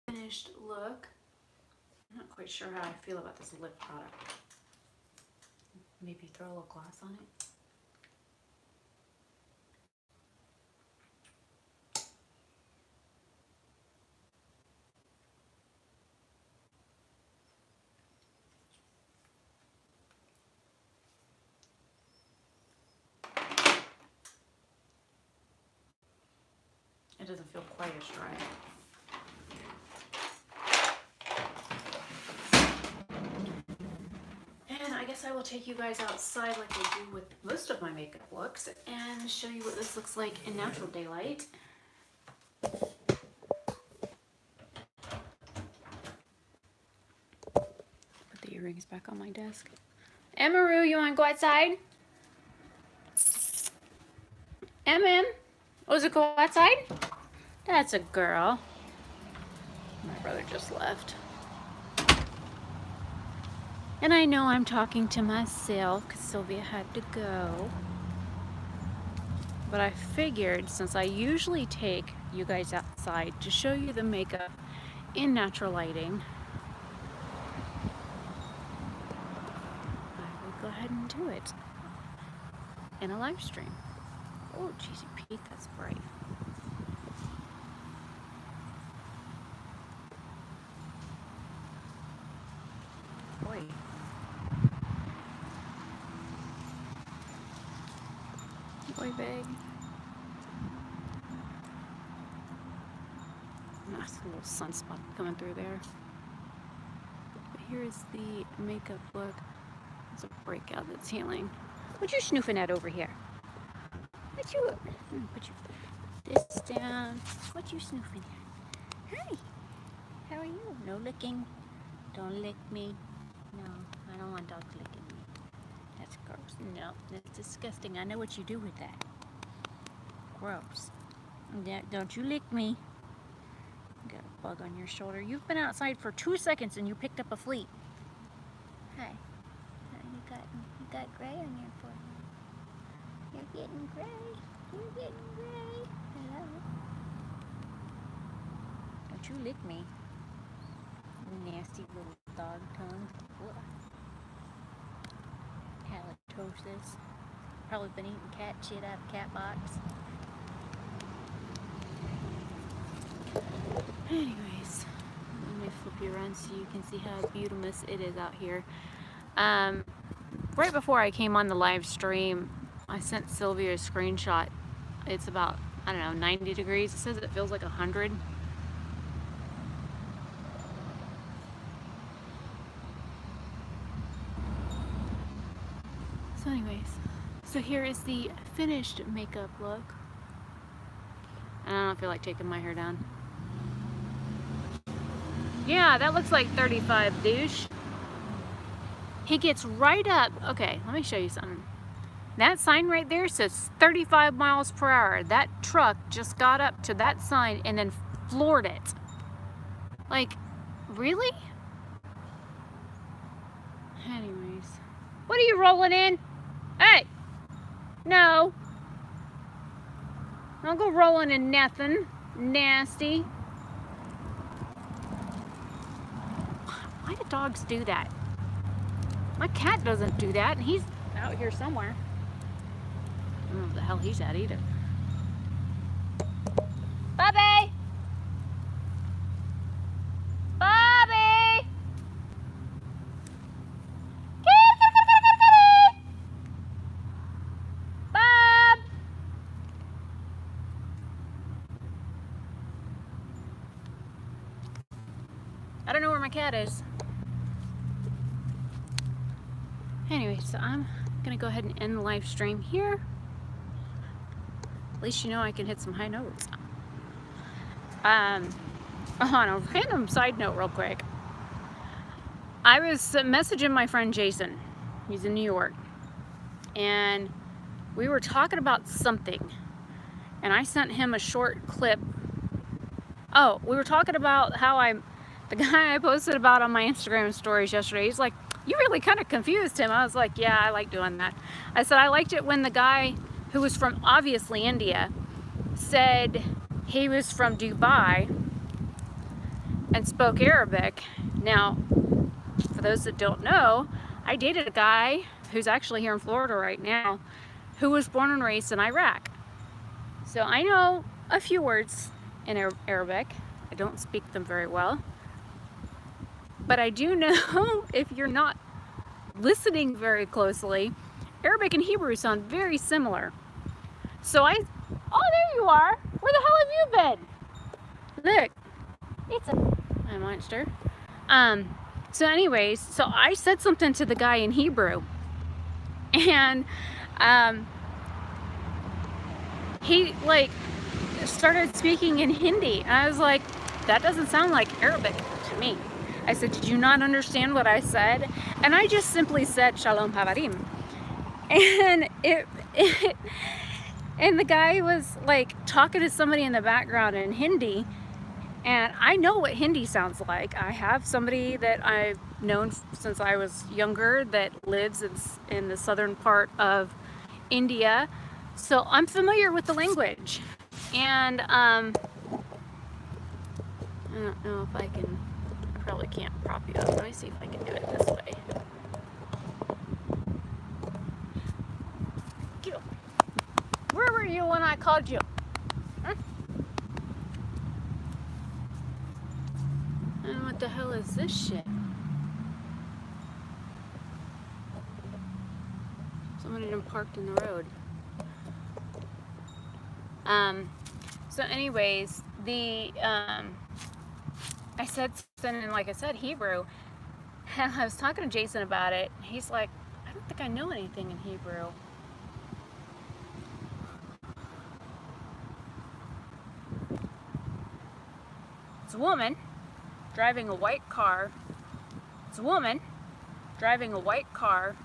Speaker 1: Finished look. I'm not quite sure how I feel about this lip product. Maybe throw a little gloss on it. It doesn't feel quite as dry. And I guess I will take you guys outside like I do with most of my makeup looks and show you what this looks like in natural daylight. Put the earrings back on my desk. Emaru, you want to go outside? Emma, was it go outside? That's a girl. My brother just left. And I know I'm talking to myself because Sylvia had to go. But I figured since I usually take you guys outside to show you the makeup in natural lighting, I would go ahead and do it in a live stream. Oh, Cheesy Pete, that's bright. really big. Nice little sunspot coming through there. But here is the makeup look. There's a breakout that's healing. What you snoofing at over here? What you? Put this down. What you snoofing at? Hi. How are you? No licking. Don't lick me. No, I don't want dogs licking me. That's gross. No, that's disgusting. I know what you do with that. Gross. Don't you lick me. Got a bug on your shoulder. You've been outside for 2 seconds and you picked up a flea. Hi. You got gray on your forehead. You're getting gray. You're getting gray. Hello. Don't you lick me. Nasty little dog tongue. Halitosis. Probably been eating cat shit out of cat box. Anyways, let me flip you around so you can see how beautiful it is out here. Right before I came on the live stream, I sent Sylvia a screenshot. It's about, I don't know, 90 degrees. It says it feels like 100. So anyways, so here is the finished makeup look. I don't feel like taking my hair down. Yeah, that looks like 35, douche. He gets right up. Okay, let me show you something. That sign right there says 35 miles per hour. That truck just got up to that sign and then floored it. Like, really? Anyways. What are you rolling in? Hey! No. Don't go rolling in nothing. Nasty. Why do dogs do that? My cat doesn't do that, and he's out here somewhere. I don't know what the hell he's at either. Bobby! Bobby! Bob! I don't know where my cat is. Anyway, so I'm gonna go ahead and end the live stream here. At least you know I can hit some high notes. On a random side note real quick, I was messaging my friend Jason. He's in New York. And we were talking about something. And I sent him a short clip. Oh, we were talking about how the guy I posted about on my Instagram stories yesterday, he's like, you really kind of confused him. I was like, yeah, I like doing that. I said, I liked it when the guy who was from obviously India said he was from Dubai and spoke Arabic. Now, for those that don't know, I dated a guy who's actually here in Florida right now who was born and raised in Iraq. So I know a few words in Arabic. I don't speak them very well. But I do know, if you're not listening very closely, Arabic and Hebrew sound very similar. So oh, there you are. Where the hell have you been? Look, it's a monster. So anyways, so I said something to the guy in Hebrew, and he like started speaking in Hindi, and I was like, that doesn't sound like Arabic to me. I said, did you not understand what I said? And I just simply said, Shalom Havarim. And and the guy was like talking to somebody in the background in Hindi. And I know what Hindi sounds like. I have somebody that I've known since I was younger that lives in the southern part of India. So I'm familiar with the language. And I don't know if I can... Probably can't prop you up. Let me see if I can do it this way. Where were you when I called you? Huh? And what the hell is this shit? Somebody done parked in the road. So anyways, I said something in, like I said, Hebrew, and I was talking to Jason about it. He's like, I don't think I know anything in Hebrew. It's a woman driving a white car. It's a woman driving a white car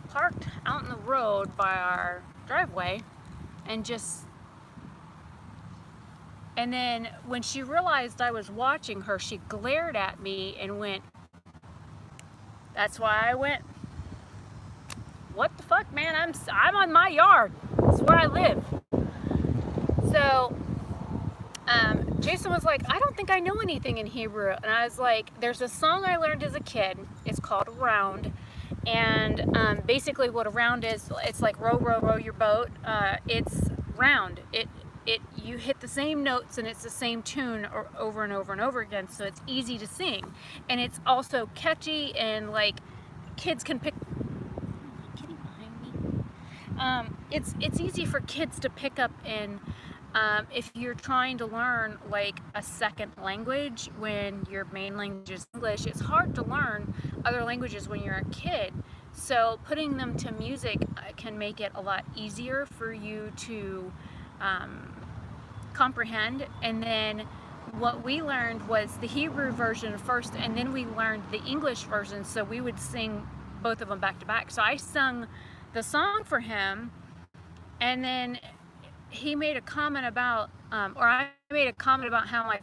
Speaker 1: parked out in the road by our driveway, and then when she realized I was watching her, she glared at me and went, that's why I went, what the fuck, man, I'm on my yard. It's where I live. So Jason was like, I don't think I know anything in Hebrew. And I was like, there's a song I learned as a kid. It's called Round. And basically what a round is, it's like row, row, row your boat. It's round. You hit the same notes and it's the same tune over and over and over again. So it's easy to sing. And it's also catchy, and like kids can pick. Kitty behind me. It's easy for kids to pick up, and if you're trying to learn like a second language when your main language is English, it's hard to learn other languages when you're a kid. So putting them to music can make it a lot easier for you to comprehend. And then what we learned was the Hebrew version first, and then we learned the English version, so we would sing both of them back to back. So I sung the song for him, and then he made a comment about, or I made a comment about how my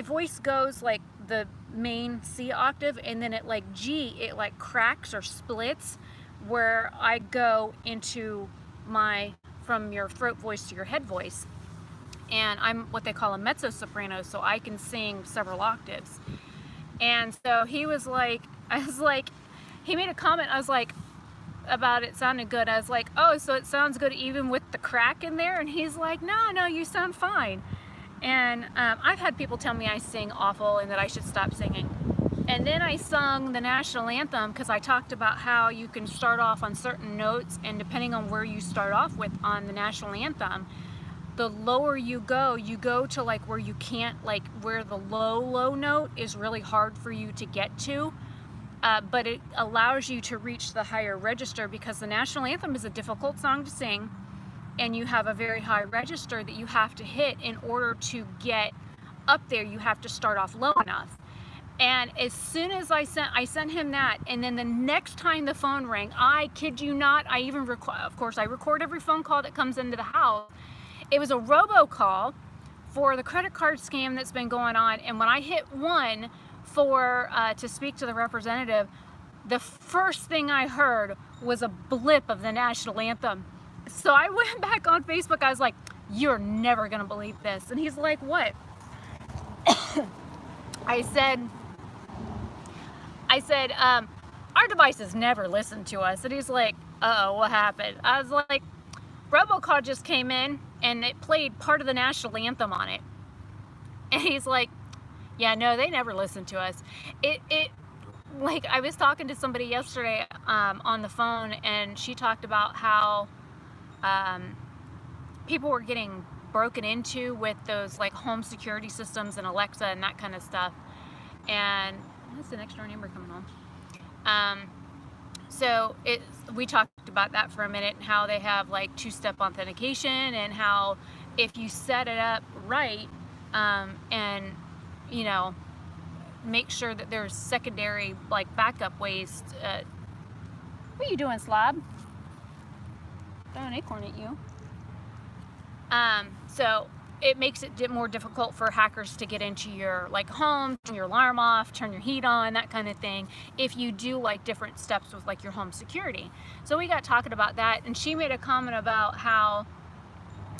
Speaker 1: voice goes like the main C octave, and then it like G, it like cracks or splits, where I go into from your throat voice to your head voice. And I'm what they call a mezzo soprano, so I can sing several octaves. And so he was like, he made a comment, I was like, about it sounded good. I was like, oh, so it sounds good even with the crack in there? And he's like, no, you sound fine. And I've had people tell me I sing awful and that I should stop singing. And then I sung the national anthem, because I talked about how you can start off on certain notes, and depending on where you start off with on the national anthem, the lower you go to like where you can't, like where the low note is really hard for you to get to. But it allows you to reach the higher register, because the national anthem is a difficult song to sing, and you have a very high register that you have to hit in order to get up there. You have to start off low enough. And as soon as I sent him that, and then the next time the phone rang, I kid you not, I even of course I record every phone call that comes into the house. It was a robocall for the credit card scam that's been going on, and when I hit 1 to speak to the representative, the first thing I heard was a blip of the national anthem. So I went back on Facebook. I was like, you're never gonna believe this. And he's like, what? I said, our devices never listen to us. And he's like, uh-oh, what happened? I was like, robocall just came in and it played part of the national anthem on it. And he's like, yeah, no, they never listen to us. Like, I was talking to somebody yesterday on the phone, and she talked about how people were getting broken into with those like home security systems and Alexa and that kind of stuff. And that's the next door neighbor coming home. So we talked about that for a minute, and how they have like 2-step authentication, and how if you set it up right, and you know, make sure that there's secondary like backup ways. What are you doing, slob? Throwing an acorn at you. So it makes it more difficult for hackers to get into your like home, turn your alarm off, turn your heat on, that kind of thing, if you do like different steps with like your home security. So we got talking about that, and she made a comment about how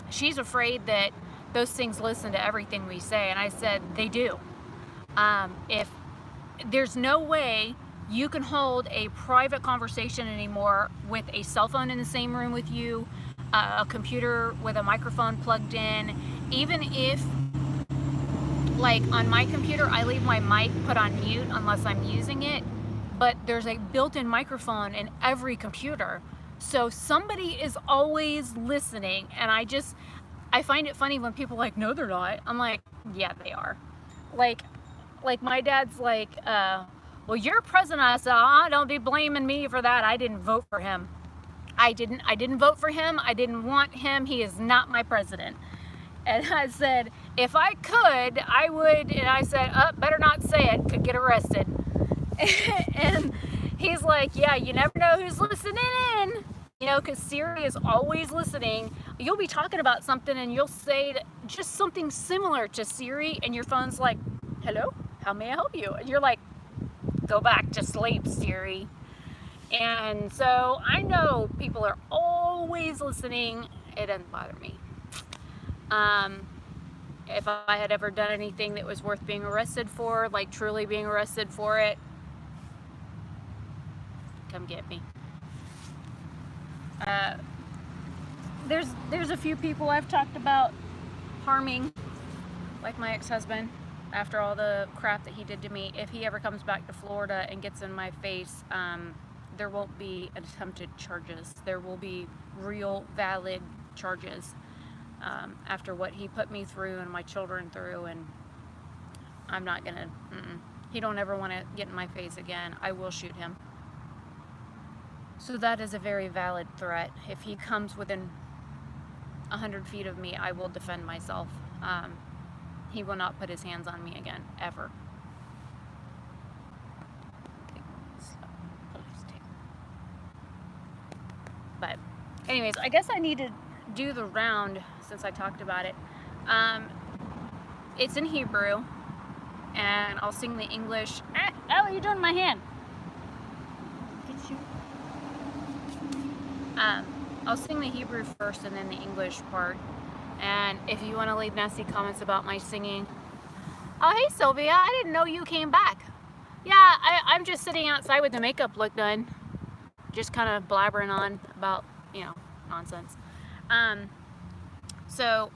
Speaker 1: she's afraid that those things listen to everything we say, and I said they do. If there's no way you can hold a private conversation anymore with a cell phone in the same room with you, a computer with a microphone plugged in, even if like on my computer I leave my mic put on mute unless I'm using it, but there's a built-in microphone in every computer, so somebody is always listening. And I find it funny when people are like, no, they're not. I'm like, yeah, they are. Like my dad's like, well, you're president, so don't be blaming me for that. I didn't vote for him. I didn't vote for him. I didn't want him. He is not my president. And I said, if I could, I would. And I said, better not say it, could get arrested. And he's like, yeah, you never know who's listening in. You know, because Siri is always listening. You'll be talking about something and you'll say just something similar to Siri, and your phone's like, hello, how may I help you? And you're like, go back to sleep, Siri. And so I know people are always listening. It doesn't bother me. If I had ever done anything that was worth being arrested for, like truly being arrested for it, come get me. There's a few people I've talked about harming, like my ex-husband, after all the crap that he did to me. If he ever comes back to Florida and gets in my face, there won't be attempted charges. There will be real, valid charges after what he put me through and my children through, and I'm not gonna, he don't ever want to get in my face again. I will shoot him. So that is a very valid threat. If he comes within 100 feet of me, I will defend myself. He will not put his hands on me again, ever. But anyways, I guess I need to do the round since I talked about it. It's in Hebrew, and I'll sing the English. Oh, you're doing my hand. Get you. I'll sing the Hebrew first and then the English part. And if you want to leave nasty comments about my singing, oh, hey Sylvia, I didn't know you came back. Yeah, I'm just sitting outside with the makeup look done, just kind of blabbering on about, you know, nonsense. So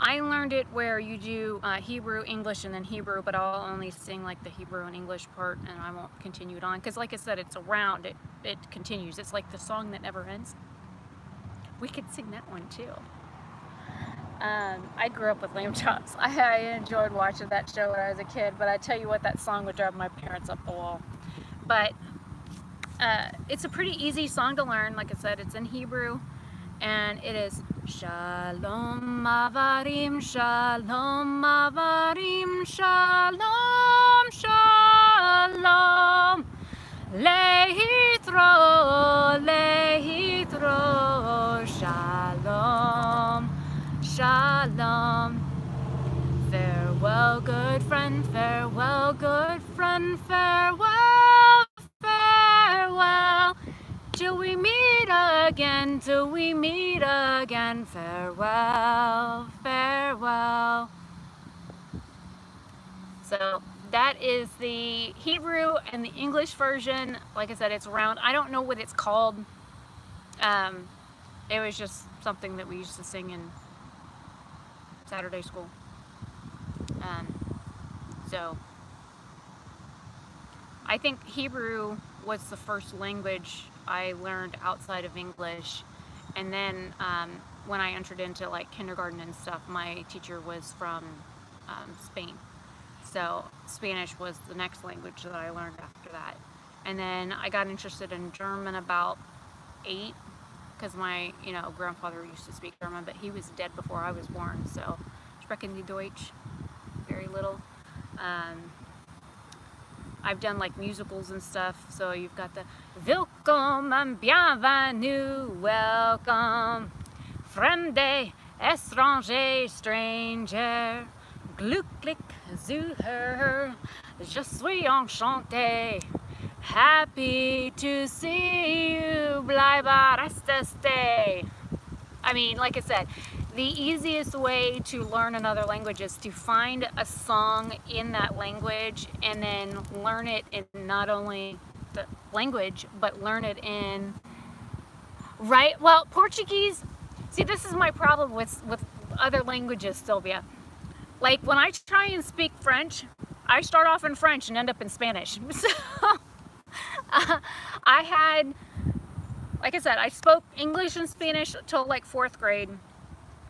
Speaker 1: I learned it where you do Hebrew, English, and then Hebrew, but I'll only sing like the Hebrew and English part, and I won't continue it on, because like I said, it's a round. It continues. It's like the song that never ends. We could sing that one too. I grew up with Lamb Chops. I enjoyed watching that show when I was a kid, but I tell you what, that song would drive my parents up the wall. But it's a pretty easy song to learn. Like I said, it's in Hebrew, and it is Shalom Avarim, Shalom Avarim, Shalom, Shalom, Lehitro, Lehitro, Shalom, Shalom. Farewell, good friend, farewell, good friend, farewell, farewell. Till we meet again, till we meet again, farewell, farewell. So that is the Hebrew and the English version. Like I said, it's round. I don't know what it's called. It was just something that we used to sing in Saturday school. So I think Hebrew was the first language I learned outside of English, and then when I entered into like kindergarten and stuff, my teacher was from Spain, so Spanish was the next language that I learned after that. And then I got interested in German about 8, because my grandfather used to speak German, but he was dead before I was born, so sprechen die Deutsch very little. I've done like musicals and stuff, so you've got the Willkommen, bienvenue, welcome, Fremde, étranger, stranger, glücklich zu hören, je suis enchanté, happy to see you, bleibe, reste, stay. I mean, like I said, the easiest way to learn another language is to find a song in that language and then learn it in not only the language, but learn it in, right? Well, Portuguese, see, this is my problem with other languages, Sylvia. Like, when I try and speak French, I start off in French and end up in Spanish. So, I had, like I said, I spoke English and Spanish till like 4th grade.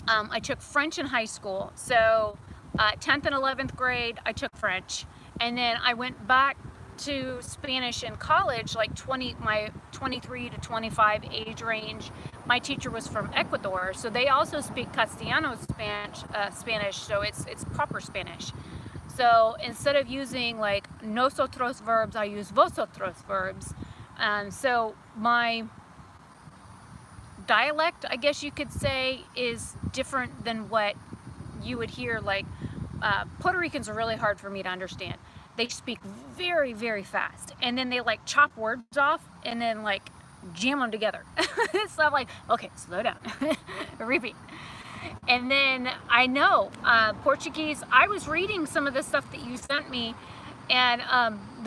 Speaker 1: I took French in high school. So 10th and 11th grade, I took French. And then I went back to Spanish in college, like my 23 to 25 age range. My teacher was from Ecuador, so they also speak Castellano Spanish, so it's proper Spanish. So instead of using like nosotros verbs, I use vosotros verbs. So my dialect, I guess you could say, is different than what you would hear. Like Puerto Ricans are really hard for me to understand. They speak very, very fast, and then they like chop words off and then like jam them together. So I'm like, okay, slow down, repeat. And then I know Portuguese. I was reading some of the stuff that you sent me, and